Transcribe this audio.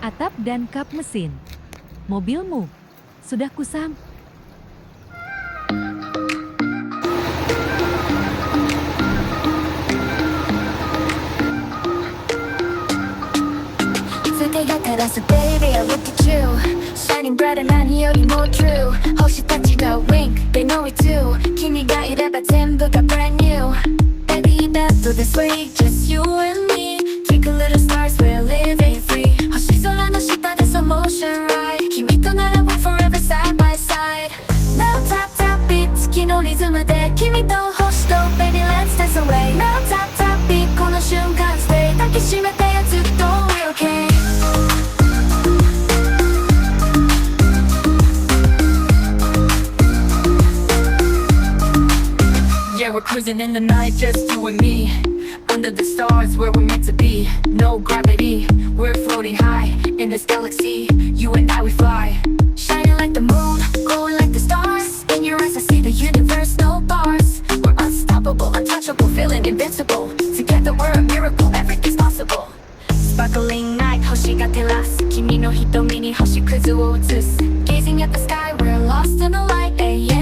atap dan kap mesin. Mobilmu sudah kusam. Baby, I look at you, shining bright and 난 이 열이 more true. 혹시 따지가 wink, they know it too.君がいれば全部が brand new. Baby, that's so this way, just you and me. Twinkle little stars, we're living free. 星空の下で slow motion ride. 君となら we're forever side by side. Now tap tap beat, 月のリズムで君と星と baby let's dance away. Now tap tap beat, この瞬間 stay 抱きしめてずっと we're okay. Yeah, we're cruising in the night, just you and me. Under the stars, where we're meant to be. No gravity, we're floating high in this galaxy. You and I, we fly. Shining like the moon, glowing like the stars. In your eyes, I see the universe, no bars. We're unstoppable, untouchable, feeling invincible. Together, we're a miracle, everything's possible. Sparkling night, 星が照らす君の瞳に星屑を映す Gazing at the sky, we're lost in the light. Ay,